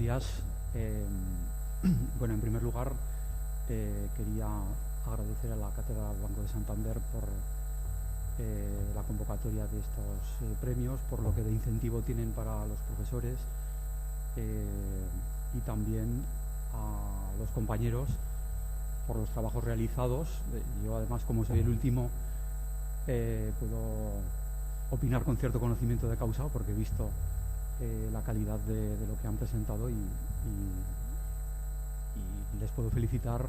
días. Bueno, en primer lugar, quería agradecer a la Cátedra Banco de Santander por la convocatoria de estos premios, por lo que de incentivo tienen para los profesores, y también a los compañeros por los trabajos realizados. Yo, además, como soy el último, puedo opinar con cierto conocimiento de causa, porque he visto la calidad de lo que han presentado y les puedo felicitar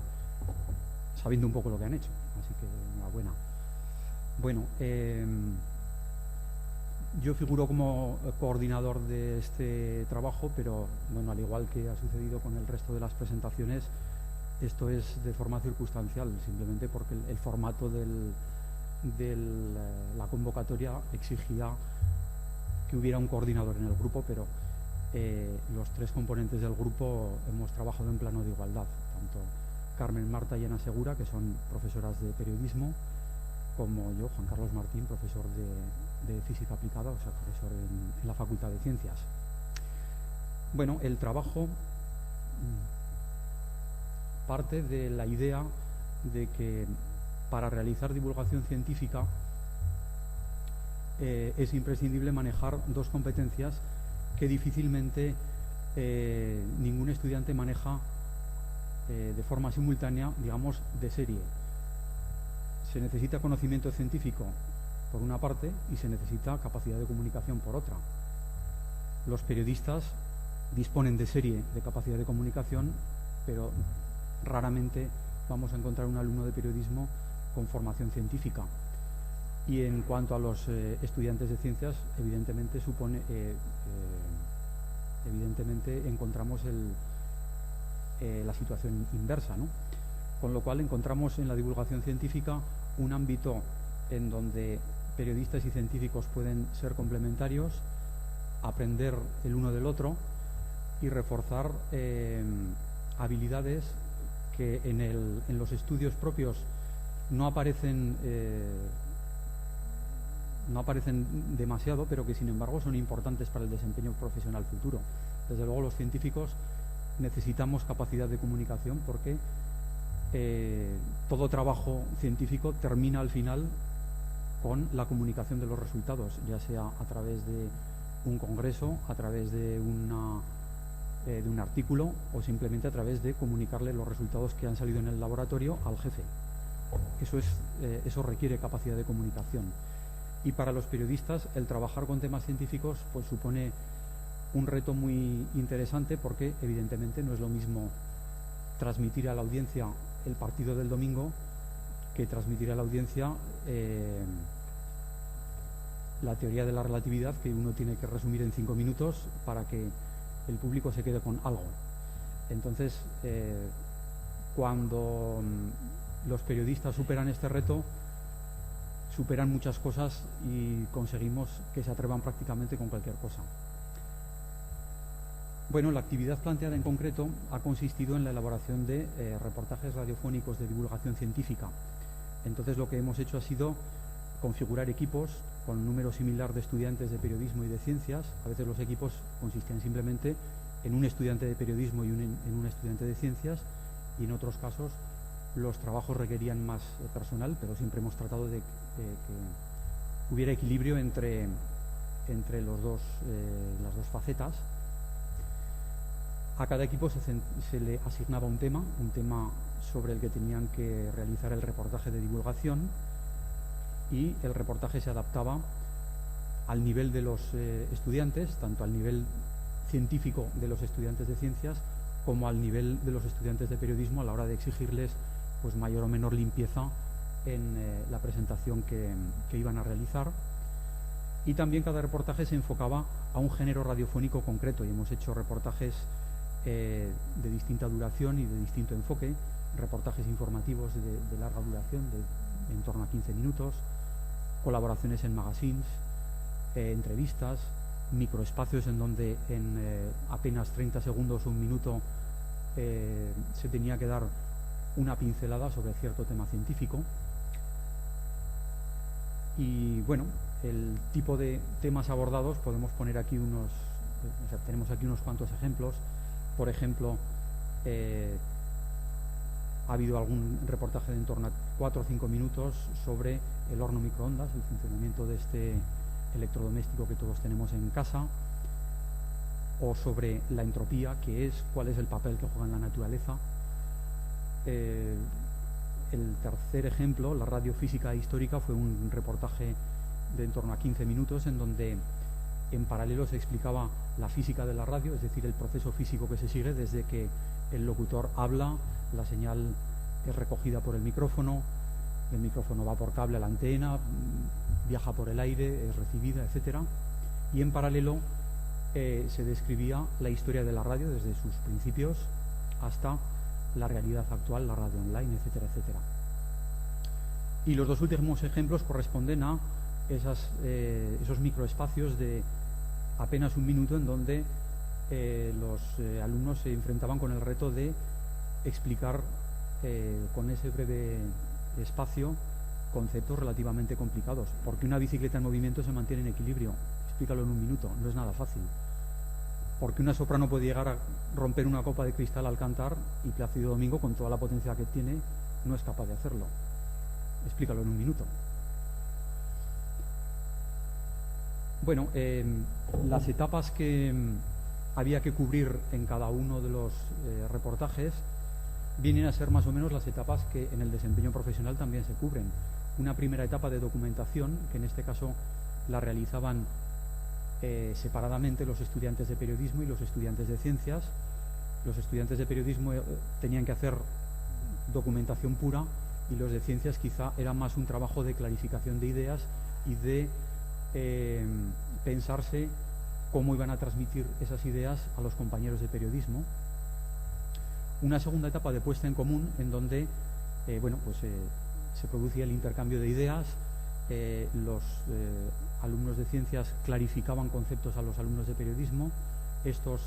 sabiendo un poco lo que han hecho. Así que enhorabuena. Bueno, yo figuro como coordinador de este trabajo, pero bueno, al igual que ha sucedido con el resto de las presentaciones, esto es de forma circunstancial, simplemente porque el formato de la convocatoria exigía que hubiera un coordinador en el grupo, pero los tres componentes del grupo hemos trabajado en plano de igualdad, tanto Carmen, Marta y Ana Segura, que son profesoras de periodismo, como yo, Juan Carlos Martín, profesor de física aplicada, o sea, profesor en la Facultad de Ciencias. Bueno, el trabajo parte de la idea de que para realizar divulgación científica es imprescindible manejar dos competencias que difícilmente ningún estudiante maneja de forma simultánea, digamos, de serie. Se necesita conocimiento científico por una parte y se necesita capacidad de comunicación por otra. Los periodistas disponen de serie de capacidad de comunicación, pero raramente vamos a encontrar un alumno de periodismo con formación científica. Y en cuanto a los estudiantes de ciencias, evidentemente encontramos la situación inversa, ¿no? Con lo cual encontramos en la divulgación científica un ámbito en donde periodistas y científicos pueden ser complementarios, aprender el uno del otro y reforzar habilidades que en los estudios propios no aparecen demasiado, pero que sin embargo son importantes para el desempeño profesional futuro. Desde luego, los científicos necesitamos capacidad de comunicación porque todo trabajo científico termina al final con la comunicación de los resultados, ya sea a través de un congreso, a través de un artículo o simplemente a través de comunicarle los resultados que han salido en el laboratorio al jefe. Eso requiere capacidad de comunicación. Y para los periodistas, el trabajar con temas científicos pues supone un reto muy interesante, porque evidentemente no es lo mismo transmitir a la audiencia el partido del domingo que transmitir a la audiencia la teoría de la relatividad, que uno tiene que resumir en 5 minutos para que el público se quede con algo. Entonces, cuando los periodistas superan este reto, superan muchas cosas y conseguimos que se atrevan prácticamente con cualquier cosa. Bueno, la actividad planteada en concreto ha consistido en la elaboración de reportajes radiofónicos de divulgación científica. Entonces, lo que hemos hecho ha sido configurar equipos con un número similar de estudiantes de periodismo y de ciencias. A veces los equipos consistían simplemente en un estudiante de periodismo y en un estudiante de ciencias, y en otros casos los trabajos requerían más personal, pero siempre hemos tratado de que hubiera equilibrio entre las dos facetas. A cada equipo se le asignaba un tema sobre el que tenían que realizar el reportaje de divulgación, y el reportaje se adaptaba al nivel de los estudiantes, tanto al nivel científico de los estudiantes de ciencias como al nivel de los estudiantes de periodismo, a la hora de exigirles pues mayor o menor limpieza en la presentación que iban a realizar. Y también cada reportaje se enfocaba a un género radiofónico concreto, y hemos hecho reportajes de distinta duración y de distinto enfoque, reportajes informativos de larga duración, de en torno a 15 minutos, colaboraciones en magazines, entrevistas, microespacios en donde en apenas 30 segundos o un minuto se tenía que dar una pincelada sobre cierto tema científico. Y bueno, el tipo de temas abordados podemos poner aquí tenemos aquí unos cuantos ejemplos. Por ejemplo, ha habido algún reportaje de en torno a 4 o 5 minutos sobre el horno microondas, el funcionamiento de este electrodoméstico que todos tenemos en casa, o sobre la entropía, que es, cuál es el papel que juega en la naturaleza. El tercer ejemplo, la radiofísica histórica, fue un reportaje de en torno a 15 minutos en donde en paralelo se explicaba la física de la radio, es decir, el proceso físico que se sigue desde que el locutor habla, la señal es recogida por el micrófono va por cable a la antena, viaja por el aire, es recibida, etcétera. Y en paralelo se describía la historia de la radio desde sus principios hasta la realidad actual, la radio online, etcétera, etcétera. Y los dos últimos ejemplos corresponden a esos microespacios de apenas un minuto en donde los alumnos se enfrentaban con el reto de explicar con ese breve espacio conceptos relativamente complicados. ¿Por qué una bicicleta en movimiento se mantiene en equilibrio? Explícalo en un minuto, no es nada fácil. ¿Por qué una soprano puede llegar a romper una copa de cristal al cantar y Plácido Domingo, con toda la potencia que tiene, no es capaz de hacerlo? Explícalo en un minuto. Bueno, las etapas que había que cubrir en cada uno de los reportajes vienen a ser más o menos las etapas que en el desempeño profesional también se cubren. Una primera etapa de documentación, que en este caso la realizaban separadamente los estudiantes de periodismo y los estudiantes de ciencias. Los estudiantes de periodismo tenían que hacer documentación pura y los de ciencias quizá era más un trabajo de clarificación de ideas y de pensarse cómo iban a transmitir esas ideas a los compañeros de periodismo. Una segunda etapa de puesta en común en donde se producía el intercambio de ideas, los alumnos de ciencias clarificaban conceptos a los alumnos de periodismo, estos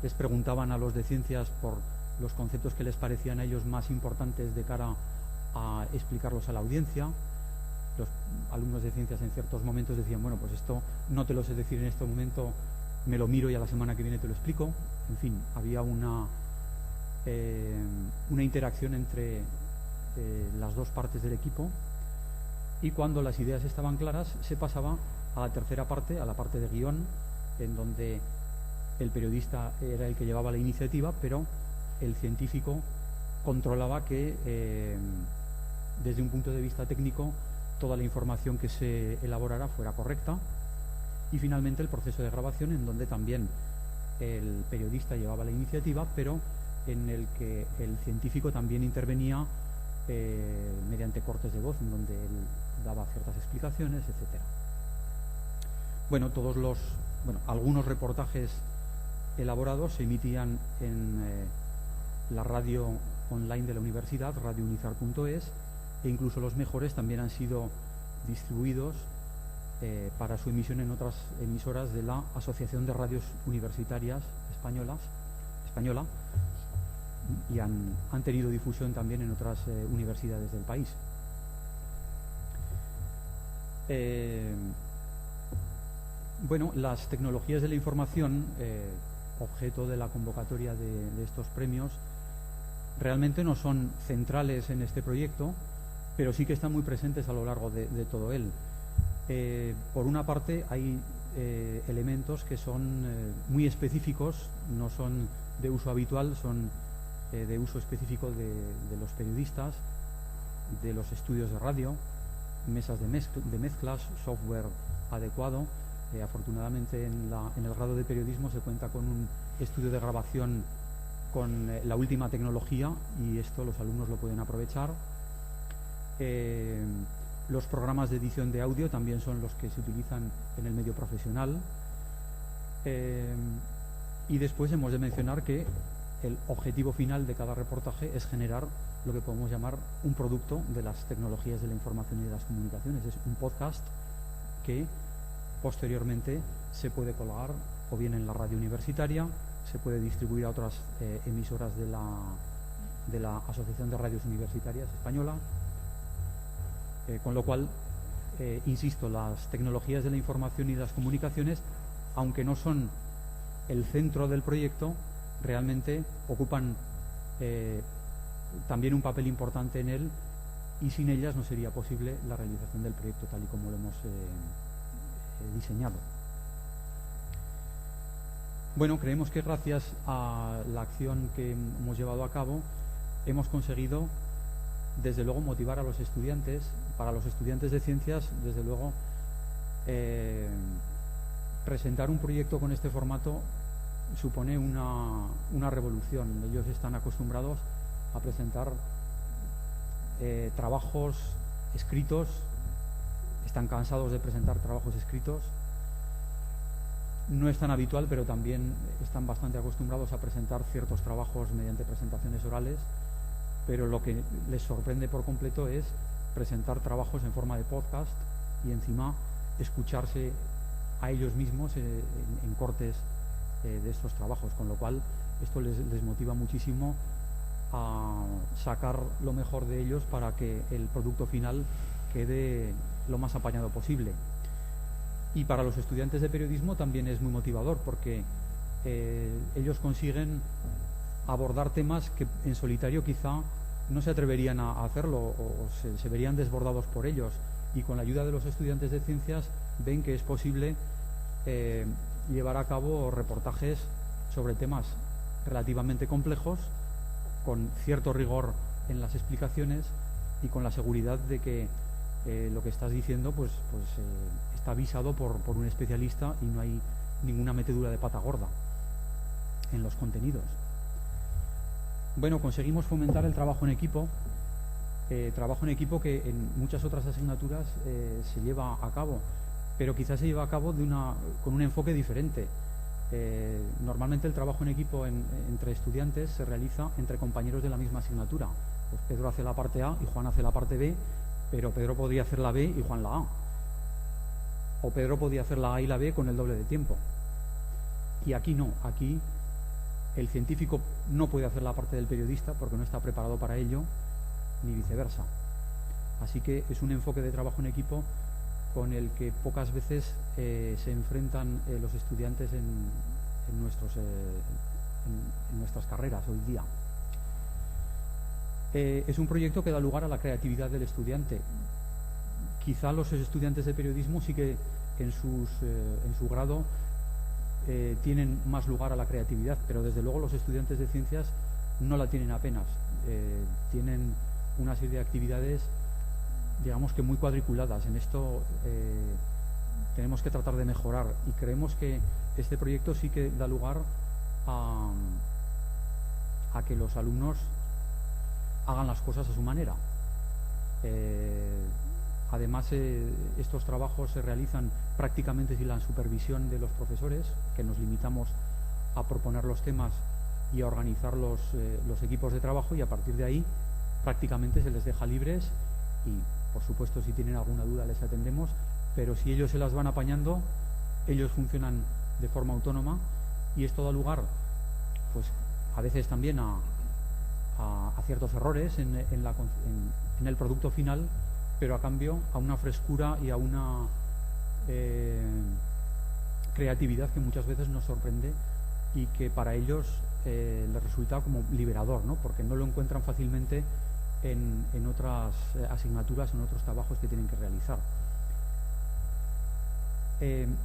les preguntaban a los de ciencias por los conceptos que les parecían a ellos más importantes de cara a explicarlos a la audiencia. Los alumnos de ciencias en ciertos momentos decían, bueno, pues esto no te lo sé decir en este momento, me lo miro y a la semana que viene te lo explico. En fin, había una interacción entre las dos partes del equipo, y cuando las ideas estaban claras se pasaba a la tercera parte, a la parte de guión, en donde el periodista era el que llevaba la iniciativa, pero el científico controlaba que desde un punto de vista técnico toda la información que se elaborara fuera correcta. Y finalmente el proceso de grabación, en donde también el periodista llevaba la iniciativa, pero en el que el científico también intervenía mediante cortes de voz, en donde él daba ciertas explicaciones, etcétera. Bueno, algunos reportajes elaborados se emitían en la radio online de la universidad, radiounizar.es, e incluso los mejores también han sido distribuidos para su emisión en otras emisoras de la Asociación de Radios Universitarias Española, y han tenido difusión también en otras universidades del país. Las tecnologías de la información, objeto de la convocatoria de estos premios, realmente no son centrales en este proyecto, pero sí que están muy presentes a lo largo de todo él. Por una parte, hay elementos que son muy específicos, no son de uso habitual, son de uso específico de los periodistas, de los estudios de radio, mesas de mezclas, software adecuado. Afortunadamente en el grado de periodismo se cuenta con un estudio de grabación con la última tecnología, y esto los alumnos lo pueden aprovechar. Los programas de edición de audio también son los que se utilizan en el medio profesional. Y después hemos de mencionar que el objetivo final de cada reportaje es generar lo que podemos llamar un producto de las tecnologías de la información y de las comunicaciones. Es un podcast que posteriormente se puede colgar o bien en la radio universitaria, se puede distribuir a otras emisoras de la Asociación de Radios Universitarias Española, con lo cual, insisto, las tecnologías de la información y de las comunicaciones, aunque no son el centro del proyecto, realmente ocupan también un papel importante en él, y sin ellas no sería posible la realización del proyecto tal y como lo hemos diseñado. Bueno, creemos que gracias a la acción que hemos llevado a cabo hemos conseguido, desde luego, motivar a los estudiantes. Para los estudiantes de ciencias, desde luego, presentar un proyecto con este formato supone una revolución. Ellos están acostumbrados a presentar trabajos escritos, están cansados de presentar trabajos escritos. No es tan habitual, pero también están bastante acostumbrados a presentar ciertos trabajos mediante presentaciones orales, pero lo que les sorprende por completo es presentar trabajos en forma de podcast y encima escucharse a ellos mismos en cortes de estos trabajos, con lo cual esto les motiva muchísimo a sacar lo mejor de ellos para que el producto final quede lo más apañado posible. Y para los estudiantes de periodismo también es muy motivador, porque ellos consiguen abordar temas que en solitario quizá no se atreverían a hacerlo, o se verían desbordados por ellos, y con la ayuda de los estudiantes de ciencias ven que es posible llevar a cabo reportajes sobre temas relativamente complejos, con cierto rigor en las explicaciones y con la seguridad de que lo que estás diciendo pues está avisado por un especialista y no hay ninguna metedura de pata gorda en los contenidos. Bueno, conseguimos fomentar el trabajo en equipo que en muchas otras asignaturas se lleva a cabo, pero quizás se lleva a cabo con un enfoque diferente. Normalmente el trabajo en equipo entre estudiantes se realiza entre compañeros de la misma asignatura. Pues Pedro hace la parte A y Juan hace la parte B, pero Pedro podría hacer la B y Juan la A. O Pedro podía hacer la A y la B con el doble de tiempo. Y aquí no, aquí el científico no puede hacer la parte del periodista porque no está preparado para ello, ni viceversa. Así que es un enfoque de trabajo en equipo con el que pocas veces se enfrentan los estudiantes en nuestras carreras hoy día. Es un proyecto que da lugar a la creatividad del estudiante. Quizá los estudiantes de periodismo sí que en su grado tienen más lugar a la creatividad, pero desde luego los estudiantes de ciencias no la tienen apenas. Tienen una serie de actividades, digamos que muy cuadriculadas. En esto tenemos que tratar de mejorar, y creemos que este proyecto sí que da lugar a que los alumnos hagan las cosas a su manera. Además, estos trabajos se realizan prácticamente sin la supervisión de los profesores, que nos limitamos a proponer los temas y a organizar los equipos de trabajo, y a partir de ahí prácticamente se les deja libres, y por supuesto si tienen alguna duda les atendemos, pero si ellos se las van apañando, ellos funcionan de forma autónoma, y esto da lugar pues a veces también a ciertos errores en el producto final, pero a cambio a una frescura y a una creatividad que muchas veces nos sorprende y que para ellos les resulta como liberador, ¿no? Porque no lo encuentran fácilmente en otras asignaturas, en otros trabajos que tienen que realizar.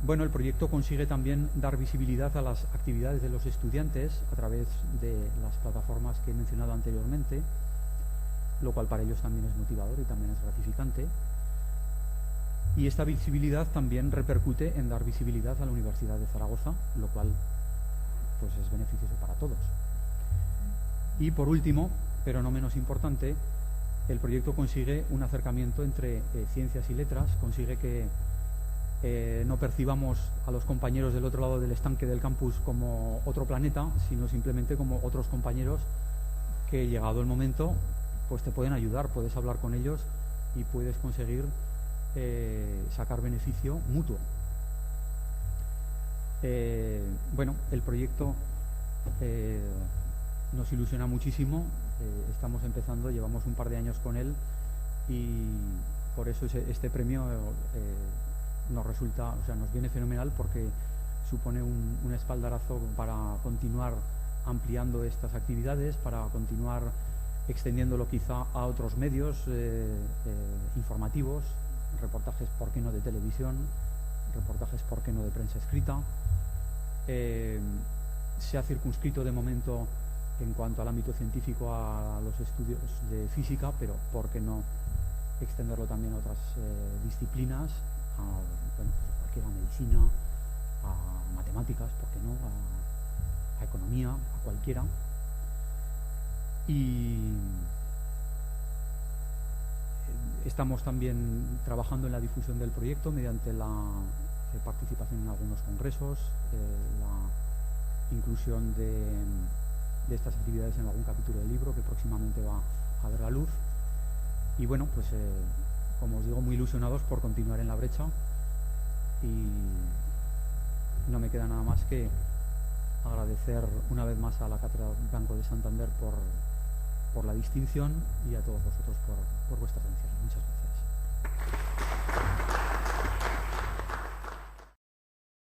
Bueno, el proyecto consigue también dar visibilidad a las actividades de los estudiantes a través de las plataformas que he mencionado anteriormente, lo cual para ellos también es motivador y también es gratificante. Y esta visibilidad también repercute en dar visibilidad a la Universidad de Zaragoza, lo cual pues es beneficioso para todos. Y por último, pero no menos importante, el proyecto consigue un acercamiento entre ciencias y letras, consigue que no percibamos a los compañeros del otro lado del estanque del campus como otro planeta, sino simplemente como otros compañeros que, llegado el momento, pues te pueden ayudar, puedes hablar con ellos y puedes conseguir sacar beneficio mutuo. Bueno, el proyecto nos ilusiona muchísimo, estamos empezando, llevamos un par de años con él, y por eso este premio nos resulta, o sea, nos viene fenomenal, porque supone un espaldarazo para continuar ampliando estas actividades, para continuar extendiéndolo quizá a otros medios informativos, reportajes, ¿por qué no?, de televisión, reportajes, ¿por qué no?, de prensa escrita. Se ha circunscrito de momento en cuanto al ámbito científico a los estudios de física, pero ¿por qué no extenderlo también a otras disciplinas, bueno, pues a cualquiera, medicina, a matemáticas, ¿por qué no?, a economía, a cualquiera. Y estamos también trabajando en la difusión del proyecto mediante la participación en algunos congresos, la inclusión de estas actividades en algún capítulo del libro que próximamente va a ver la luz. Y bueno, pues como os digo, muy ilusionados por continuar en la brecha, y no me queda nada más que agradecer una vez más a la Cátedra Banco de Santander por la distinción, y a todos vosotros por vuestra atención. Muchas gracias.